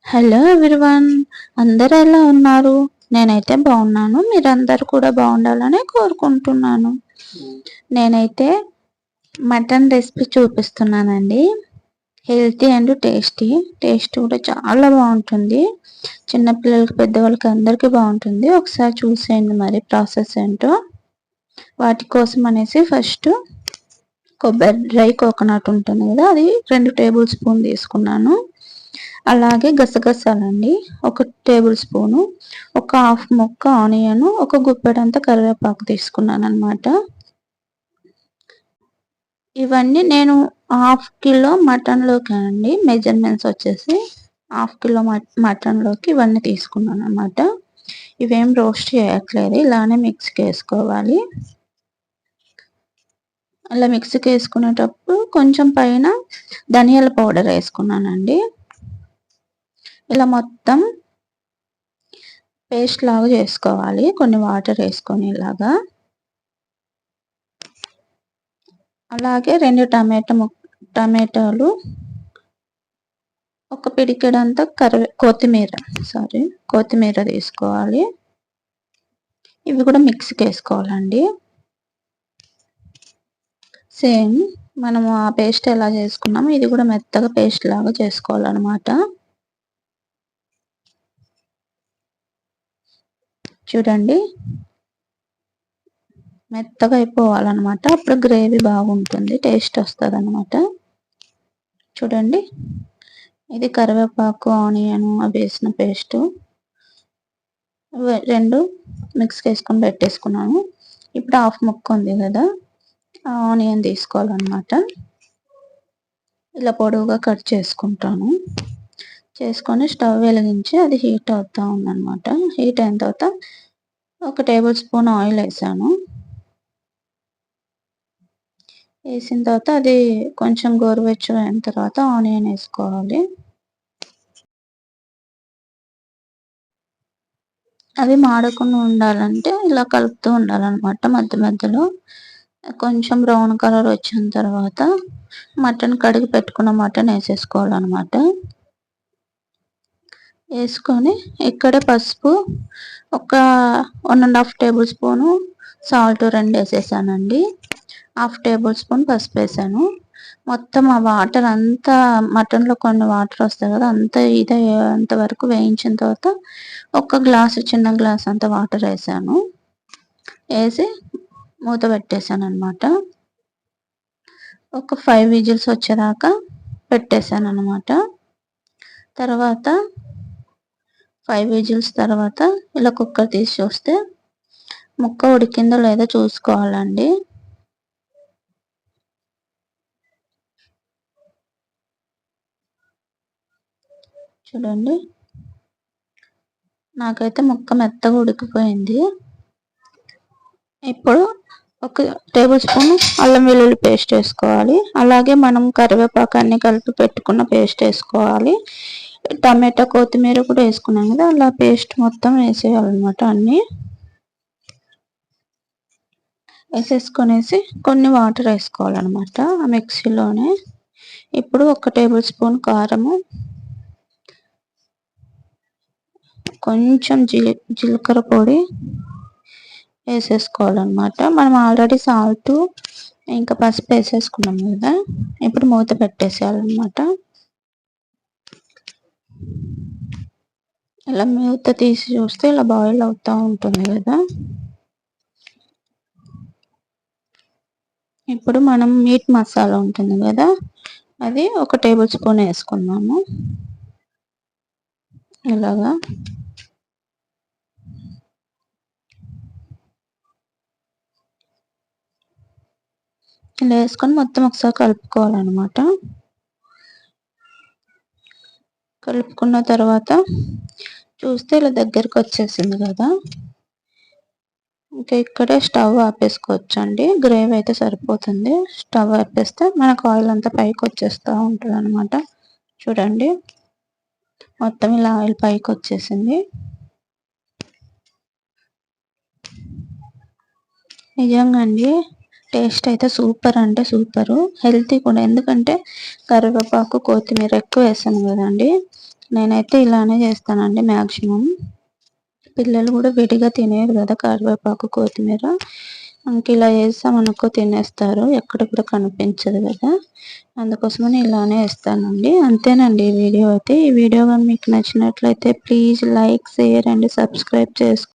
Hello everyone, అందరూ ఎలా ఉన్నారు? నేనైతే బాగున్నాను. మీరందరూ కూడా బాగుండాలని కోరుకుంటున్నాను. నేనైతే మటన్ రెసిపీ చూపిస్తున్నానండి. హెల్తీ అండ్ టేస్ట్ కూడా చాలా బాగుంటుంది. చిన్నపిల్లలకి, పెద్దవాళ్ళకి అందరికీ బాగుంటుంది. ఒకసారి చూసేయండి మరి ప్రాసెస్ ఏంటో. వాటి కోసం అనేసి ఫస్ట్ డ్రై కోకోనట్ ఉంటుంది కదా, అది 2 టేబుల్ స్పూన్ తీసుకున్నాను. అలాగే గసగసాలండి 1 టేబుల్ స్పూను, ఒక హాఫ్ ముక్క ఆనియన్, ఒక గుప్పెడంత కరివేపాకు తీసుకున్నాను అనమాట. ఇవన్నీ నేను హాఫ్ కిలో మటన్లోకి అండి, మెజర్మెంట్స్ వచ్చేసి హాఫ్ కిలో మటన్లోకి ఇవన్నీ తీసుకున్నాను అనమాట. ఇవేం రోస్ట్ చేయట్లేదు, ఇలానే మిక్సీకి వేసుకోవాలి. అలా మిక్సీకి వేసుకునేటప్పుడు కొంచెం పైన ధనియాల పౌడర్ వేసుకున్నానండి. ఇలా మొత్తం పేస్ట్ లాగా చేసుకోవాలి, కొన్ని వాటర్ వేసుకొని ఇలాగా. అలాగే 2 టమాటాలు, ఒక పిడికెడంతా కొత్తిమీర తీసుకోవాలి. ఇవి కూడా మిక్సీకి వేసుకోవాలండి. సేమ్ మనము ఆ పేస్ట్ ఎలా చేసుకున్నామో ఇది కూడా మెత్తగా పేస్ట్ లాగా చేసుకోవాలన్నమాట. చూడండి, మెత్తగా అయిపోవాలన్నమాట. అప్పుడు గ్రేవీ బాగుంటుంది, టేస్ట్ వస్తుంది అన్నమాట. చూడండి, ఇది కరివేపాకు, ఆనియన్ వేసిన పేస్ట్ 2 మిక్స్కి వేసుకొని పెట్టేసుకున్నాను. ఇప్పుడు హాఫ్ ముక్క ఉంది కదా, ఆనియన్ తీసుకోవాలన్నమాట. ఇలా పొడవుగా కట్ చేసుకుంటాను. చేసుకొని స్టవ్ వెలిగించి అది హీట్ అవుతూ ఉందన్నమాట. హీట్ అయిన తర్వాత 1 టేబుల్ స్పూన్ ఆయిల్ వేసాను. వేసిన తర్వాత అది కొంచెం గోరువెచ్చగా అయిన తర్వాత ఆనియన్ వేసుకోవాలి. అవి మాడకుండా ఉండాలంటే ఇలా కలుపుతూ ఉండాలన్నమాట మధ్య మధ్యలో. కొంచెం బ్రౌన్ కలర్ వచ్చిన తర్వాత మటన్ కడిగి పెట్టుకున్న మటన్ వేసేసుకోవాలన్నమాట. వేసుకొని ఇక్కడ పసుపు ఒక 1.5 టేబుల్ స్పూను, సాల్ట్ 2 వేసేసానండి. హాఫ్ టేబుల్ స్పూన్ పసుపు వేసాను. మొత్తం ఆ వాటర్ అంతా, మటన్లో కొన్ని వాటర్ వస్తాయి కదా, అంతా ఇదేంత వరకు వేయించిన తర్వాత చిన్న గ్లాస్ అంత వాటర్ వేసాను. వేసి మూత పెట్టేసాను అనమాట. ఒక 5 విజిల్స్ వచ్చేదాకా పెట్టేశాను అనమాట. తర్వాత 5 విజిల్స్ తర్వాత ఇలా కుక్కర్ తీసి చూస్తే ముక్క ఉడికిందో లేదో చూసుకోవాలండి. చూడండి, నాకైతే ముక్క మెత్తగా ఉడికిపోయింది. ఇప్పుడు 1 టేబుల్ స్పూన్ అల్లం వెల్లుల్లి పేస్ట్ వేసుకోవాలి. అలాగే మనం కరివేపాకు అన్ని కలిపి పెట్టుకున్న పేస్ట్ వేసుకోవాలి. టమాటా, కొత్తిమీర కూడా వేసుకున్నాం కదా, అలా పేస్ట్ మొత్తం వేసేయాలన్నమాట. అన్నీ వేసేసుకొనేసి కొన్ని వాటర్ వేసుకోవాలన్నమాట ఆ మిక్సీలోనే. ఇప్పుడు 1 టేబుల్ స్పూన్ కారము, కొంచెం జీలకర్ర పొడి వేసేసుకోవాలన్నమాట. మనం ఆల్రెడీ సాల్ట్ ఇంకా పసుపు వేసేసుకున్నాం కదా, ఇప్పుడు మూత పెట్టేసేయాలన్నమాట. ఇలా మూత తీసి చూస్తే ఇలా బాయిల్ అవుతూ ఉంటుంది కదా. ఇప్పుడు మనం మీట్ మసాలా ఉంటుంది కదా, అది 1 టేబుల్ స్పూన్ వేసుకున్నాము. ఇలాగా ఇలా వేసుకొని మొత్తం ఒకసారి కలుపుకోవాలన్నమాట. కలుపుకున్న తర్వాత చూస్తే ఇలా దగ్గరికి వచ్చేసింది కదా. ఇంకా ఇక్కడే స్టవ్ ఆపేసుకోవచ్చండి. గ్రేవీ అయితే సరిపోతుంది. స్టవ్ ఆపేస్తే మనకు ఆయిల్ అంతా పైకి వచ్చేస్తూ ఉంటుంది అనమాట. చూడండి, మొత్తం ఇలా ఆయిల్ పైకి వచ్చేసింది. నిజంగా అండి, టేస్ట్ అయితే సూపర్ అంటే సూపరు. హెల్తీ కూడా, ఎందుకంటే కరివేపాకు, కొత్తిమీర ఎక్కువ వేసాను కదండి. నేనైతే ఇలానే చేస్తానండి మ్యాక్సిమం. పిల్లలు కూడా విడిగా తినేరు కదా కరివేపాకు, కొత్తిమీర. ఇంక ఇలా చేసామనుకో తినేస్తారు. ఎక్కడ కూడా కనిపించదు కదా, అందుకోసమని ఇలానే వేస్తానండి. అంతేనండి ఈ వీడియో అయితే. ఈ వీడియో కానీ మీకు నచ్చినట్లయితే please like, share and subscribe చేసుకోండి.